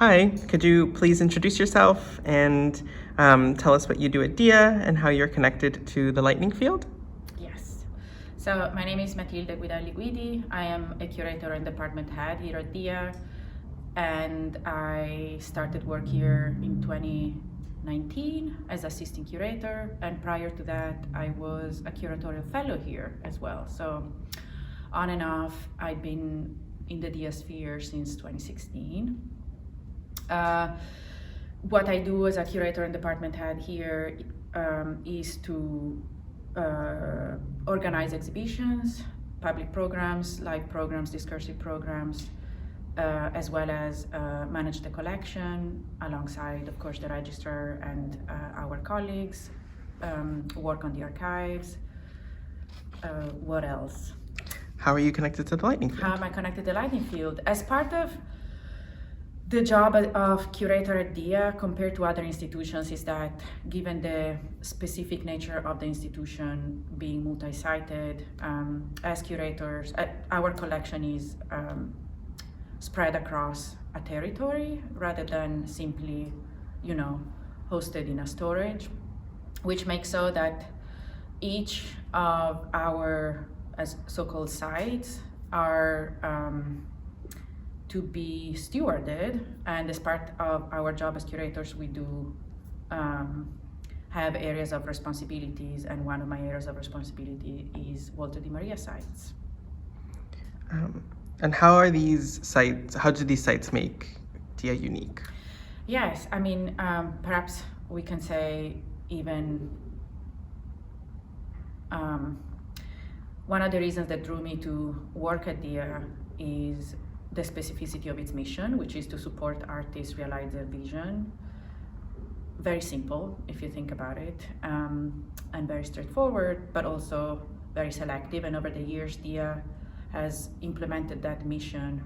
Hi, could you please introduce yourself and tell us what you do at DIA and how you're connected to the lightning field? Yes. So my name is Matilde Guidelli-Guidi. I am a curator and department head here at DIA, and I started work here in 2019 as assistant curator, and prior to that I was a curatorial fellow here as well. So on and off, I've been in the DIA sphere since 2016. What I do as a curator and department head here is to organize exhibitions, public programs, live programs, discursive programs, as well as manage the collection alongside, of course, the registrar and our colleagues, work on the archives. What else? How are you connected to the lightning field? How am I connected to the lightning field? As part of the job of curator at DIA compared to other institutions is that, given the specific nature of the institution being multi-sited, as curators, our collection is spread across a territory rather than simply, hosted in a storage, which makes so that each of our so-called sites are to be stewarded, and as part of our job as curators, we do have areas of responsibilities, and one of my areas of responsibility is Walter Di Maria sites. And how do these sites make DIA unique? Yes, I mean, perhaps we can say even one of the reasons that drew me to work at DIA is the specificity of its mission, which is to support artists realize their vision. Very simple, if you think about it, and very straightforward, but also very selective. And over the years, DIA has implemented that mission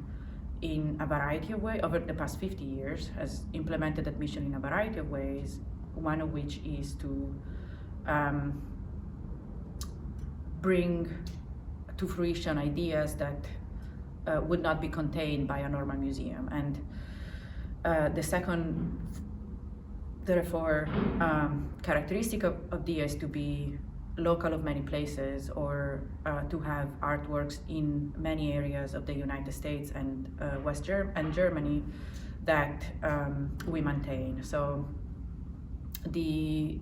in a variety of ways. Over the past 50 years, has implemented that mission in a variety of ways, one of which is to bring to fruition ideas that would not be contained by a normal museum. And the second, therefore, characteristic of DIA is to be local of many places, or to have artworks in many areas of the United States and and Germany that we maintain. So the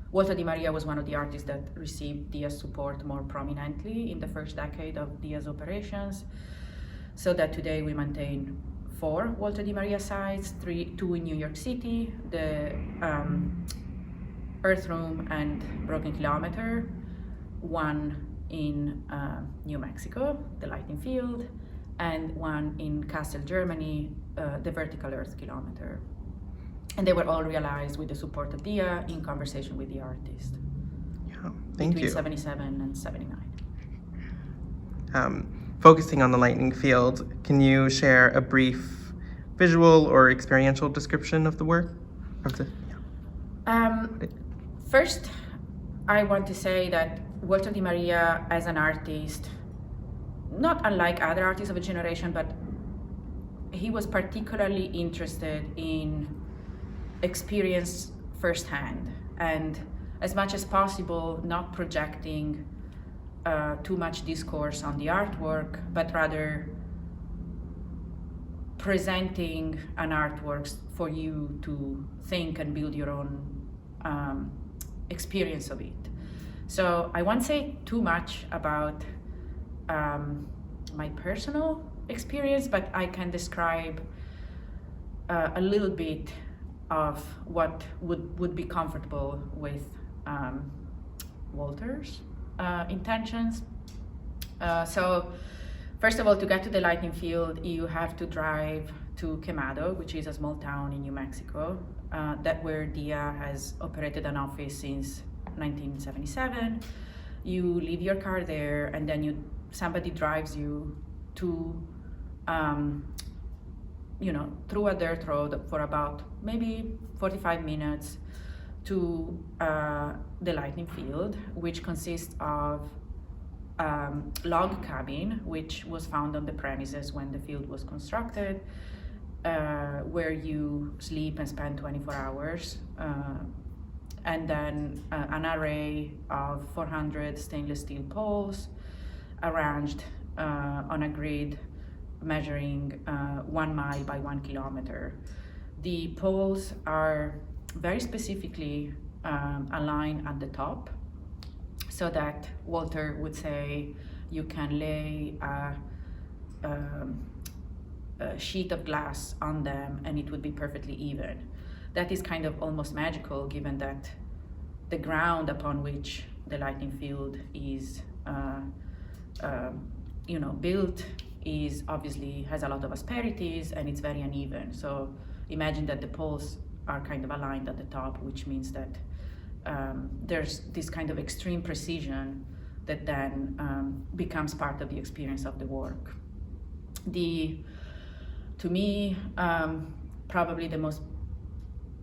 Walter Di Maria was one of the artists that received DIA's support more prominently in the first decade of DIA's operations, so that today we maintain 4 Walter Di Maria sites, 2 in New York City, the Earth Room and Broken Kilometer, 1 in New Mexico, the Lightning Field, and 1 in Kassel, Germany, the Vertical Earth Kilometer. And they were all realized with the support of DIA in conversation with the artist. Yeah, thank you. Between 77 and 79. Focusing on the lightning field, can you share a brief visual or experiential description of the work? First, I want to say that Walter Di Maria, as an artist, not unlike other artists of a generation, but he was particularly interested in experience firsthand, and as much as possible not projecting too much discourse on the artwork, but rather presenting an artwork for you to think and build your own experience of it. So I won't say too much about my personal experience, but I can describe a little bit of what would be comfortable with Walter's intentions. So first of all, to get to the lightning field, you have to drive to Quemado, which is a small town in New Mexico, that where DIA has operated an office since 1977. You leave your car there, and then somebody drives you to through a dirt road for about maybe 45 minutes to the lightning field, which consists of log cabin, which was found on the premises when the field was constructed, where you sleep and spend 24 hours, and then an array of 400 stainless steel poles arranged on a grid measuring 1 mile by 1 kilometer. The poles are very specifically aligned at the top, so that Walter would say you can lay a sheet of glass on them and it would be perfectly even. That is kind of almost magical, given that the ground upon which the lightning field is built is obviously has a lot of asperities and it's very uneven. So imagine that the poles are kind of aligned at the top, which means that there's this kind of extreme precision that then becomes part of the experience of the work. To me, probably the most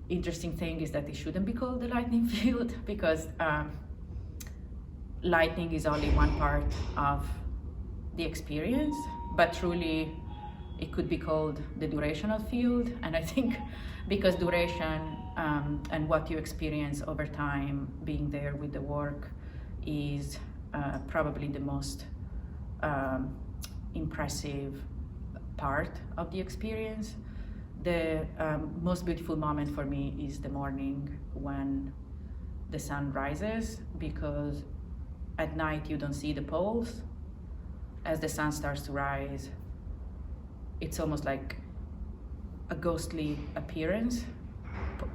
interesting thing is that it shouldn't be called the lightning field, because lightning is only one part of the experience, but truly it could be called the durational field. And I think because duration and what you experience over time being there with the work is probably the most impressive part of the experience. The most beautiful moment for me is the morning when the sun rises, because at night you don't see the poles. As the sun starts to rise, it's almost like a ghostly appearance.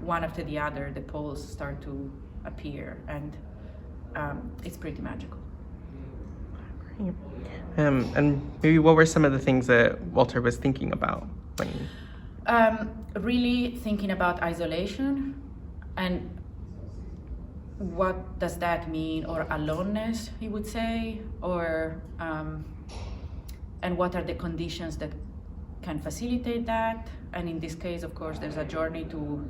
One after the other, the poles start to appear, and it's pretty magical. Great. And maybe what were some of the things that Walter was thinking about when he... Really thinking about isolation and what does that mean, or aloneness, he would say, or and what are the conditions that can facilitate that. And in this case, of course, there's a journey to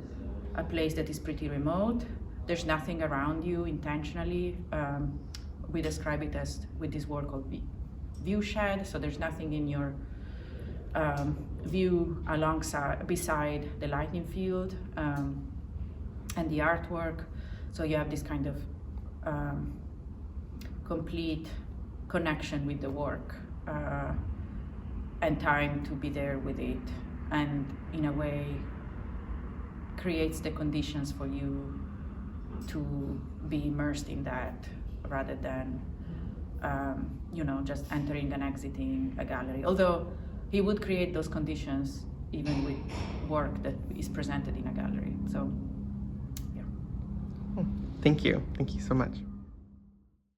a place that is pretty remote. There's nothing around you intentionally. We describe it as, with this word called view shed, so there's nothing in your view beside the lightning field and the artwork. So you have this kind of complete connection with the work and time to be there with it, and in a way creates the conditions for you to be immersed in that, rather than just entering and exiting a gallery. Although he would create those conditions even with work that is presented in a gallery. So, yeah. Thank you. Thank you so much.